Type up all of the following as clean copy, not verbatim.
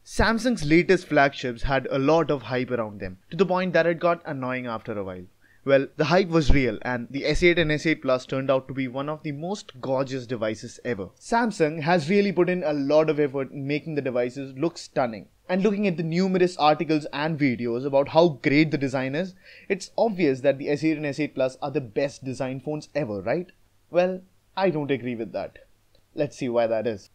Samsung's latest flagships had a lot of hype around them, to the point that it got annoying after a while. Well, the hype was real, and the S8 and S8 Plus turned out to be one of the most gorgeous devices ever. Samsung has really put in a lot of effort in making the devices look stunning. And looking at the numerous articles and videos about how great the design is, it's obvious that the S8 and S8 Plus are the best design phones ever, right? Well, I don't agree with that. Let's see why that is.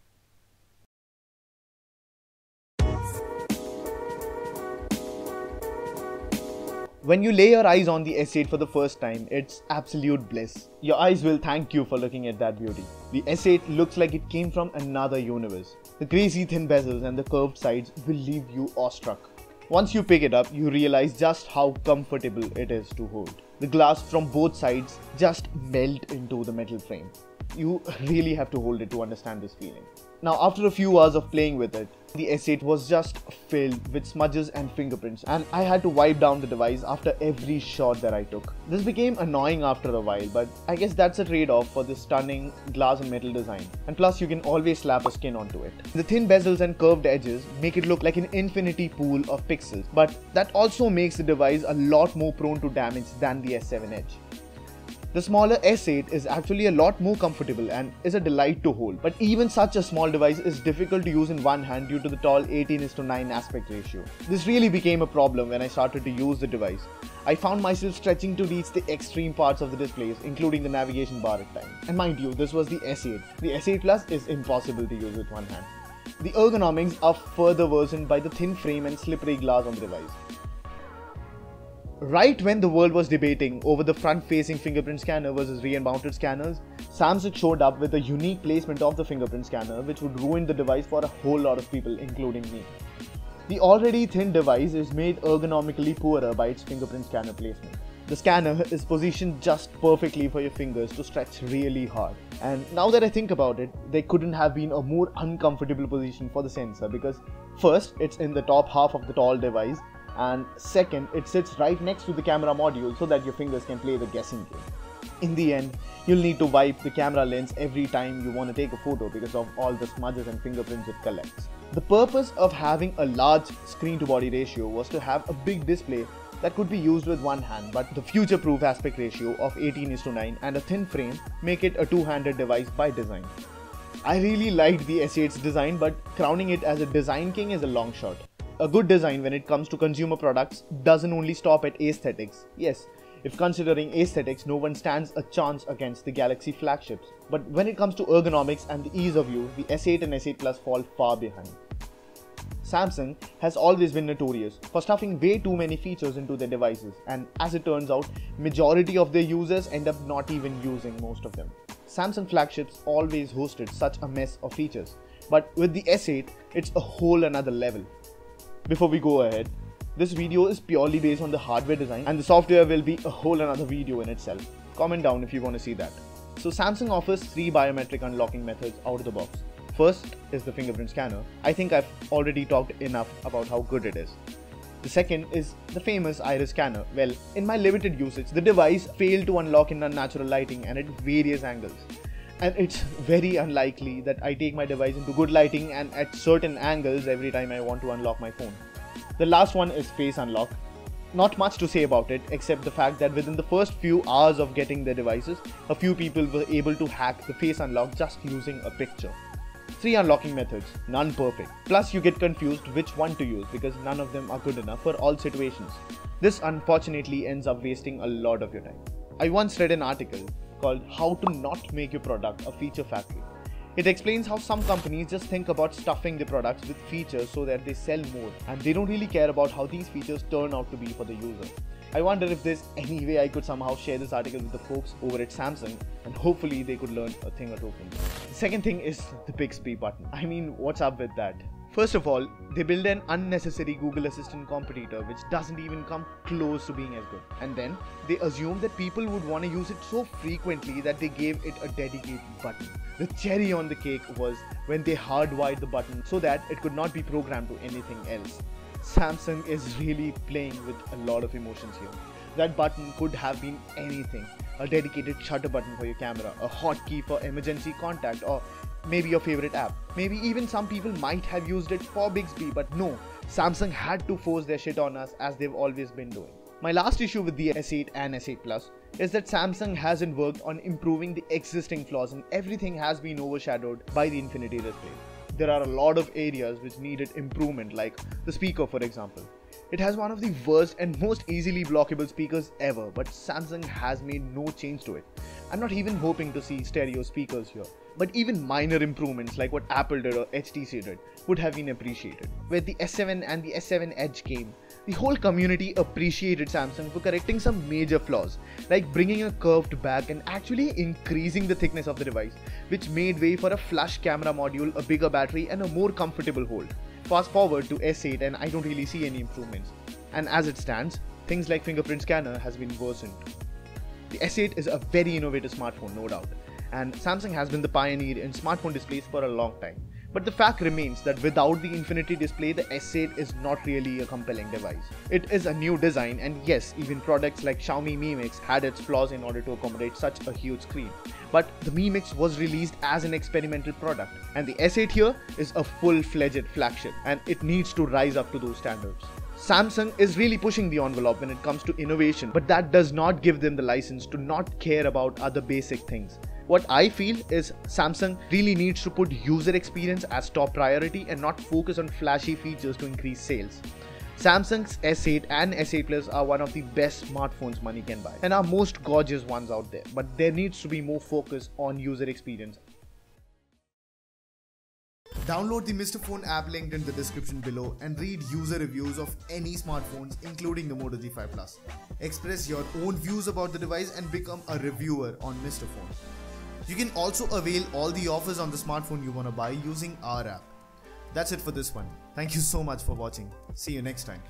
When you lay your eyes on the S8 for the first time, it's absolute bliss. Your eyes will thank you for looking at that beauty. The S8 looks like it came from another universe. The crazy thin bezels and the curved sides will leave you awestruck. Once you pick it up, you realize just how comfortable it is to hold. The glass from both sides just melt into the metal frame. You really have to hold it to understand this feeling. Now, after a few hours of playing with it, the S8 was just filled with smudges and fingerprints, and I had to wipe down the device after every shot that I took. This became annoying after a while, but I guess that's a trade-off for this stunning glass and metal design. And plus, you can always slap a skin onto it. The thin bezels and curved edges make it look like an infinity pool of pixels, but that also makes the device a lot more prone to damage than the S7 Edge. The smaller S8 is actually a lot more comfortable and is a delight to hold, but even such a small device is difficult to use in one hand due to the tall 18:9 aspect ratio. This really became a problem when I started to use the device. I found myself stretching to reach the extreme parts of the displays, including the navigation bar at times. And mind you, this was the S8. The S8 Plus is impossible to use with one hand. The ergonomics are further worsened by the thin frame and slippery glass on the device. Right when the world was debating over the front-facing fingerprint scanner versus rear-mounted scanners, Samsung showed up with a unique placement of the fingerprint scanner which would ruin the device for a whole lot of people, including me. The already thin device is made ergonomically poorer by its fingerprint scanner placement. The scanner is positioned just perfectly for your fingers to stretch really hard. And now that I think about it, there couldn't have been a more uncomfortable position for the sensor because first, it's in the top half of the tall device, and second, it sits right next to the camera module so that your fingers can play the guessing game. In the end, you'll need to wipe the camera lens every time you want to take a photo because of all the smudges and fingerprints it collects. The purpose of having a large screen to body ratio was to have a big display that could be used with one hand, but the future-proof aspect ratio of 18:9 and a thin frame make it a two-handed device by design. I really liked the S8's design, but crowning it as a design king is a long shot. A good design when it comes to consumer products doesn't only stop at aesthetics. Yes, if considering aesthetics, no one stands a chance against the Galaxy flagships. But when it comes to ergonomics and the ease of use, the S8 and S8 Plus fall far behind. Samsung has always been notorious for stuffing way too many features into their devices, and as it turns out, majority of their users end up not even using most of them. Samsung flagships always hosted such a mess of features, but with the S8, it's a whole another level. Before we go ahead, this video is purely based on the hardware design and the software will be a whole another video in itself. Comment down if you want to see that. So Samsung offers 3 biometric unlocking methods out of the box. First is the fingerprint scanner. I think I've already talked enough about how good it is. The second is the famous iris scanner. Well, in my limited usage, the device failed to unlock in unnatural lighting and at various angles. And it's very unlikely that I take my device into good lighting and at certain angles every time I want to unlock my phone. The last one is face unlock. Not much to say about it except the fact that within the first few hours of getting their devices, a few people were able to hack the face unlock just using a picture. 3 unlocking methods, none perfect. Plus you get confused which one to use because none of them are good enough for all situations. This unfortunately ends up wasting a lot of your time. I once read an article called How to Not Make Your Product a Feature Factory. It explains how some companies just think about stuffing their products with features so that they sell more, and they don't really care about how these features turn out to be for the user. I wonder if there's any way I could somehow share this article with the folks over at Samsung and hopefully they could learn a thing or two from it. The second thing is the Bixby button. I mean, what's up with that? First of all, they build an unnecessary Google Assistant competitor which doesn't even come close to being as good. And then they assume that people would want to use it so frequently that they gave it a dedicated button. The cherry on the cake was when they hardwired the button so that it could not be programmed to anything else. Samsung is really playing with a lot of emotions here. That button could have been anything. A dedicated shutter button for your camera, a hotkey for emergency contact, or maybe your favorite app. Maybe even some people might have used it for Bixby, but no, Samsung had to force their shit on us as they've always been doing. My last issue with the S8 and S8 Plus is that Samsung hasn't worked on improving the existing flaws and everything has been overshadowed by the Infinity display. There are a lot of areas which needed improvement, like the speaker for example. It has one of the worst and most easily blockable speakers ever, but Samsung has made no change to it. I'm not even hoping to see stereo speakers here, but even minor improvements like what Apple did or HTC did would have been appreciated. With the S7 and the S7 Edge came, the whole community appreciated Samsung for correcting some major flaws, like bringing a curved back and actually increasing the thickness of the device, which made way for a flush camera module, a bigger battery and a more comfortable hold. Fast forward to S8 and I don't really see any improvements. And as it stands, things like fingerprint scanner has been worsened. The S8 is a very innovative smartphone, no doubt, and Samsung has been the pioneer in smartphone displays for a long time. But the fact remains that without the Infinity display, the S8 is not really a compelling device. It is a new design, and yes, even products like Xiaomi Mi Mix had its flaws in order to accommodate such a huge screen. But the Mi Mix was released as an experimental product, and the S8 here is a full-fledged flagship, and it needs to rise up to those standards. Samsung is really pushing the envelope when it comes to innovation, but that does not give them the license to not care about other basic things. What I feel is Samsung really needs to put user experience as top priority and not focus on flashy features to increase sales. Samsung's S8 and S8 Plus are one of the best smartphones money can buy and are most gorgeous ones out there, but there needs to be more focus on user experience. Download the Mr. Phone app linked in the description below and read user reviews of any smartphones including the Moto G5 Plus. Express your own views about the device and become a reviewer on Mr. Phone. You can also avail all the offers on the smartphone you want to buy using our app. That's it for this one. Thank you so much for watching. See you next time.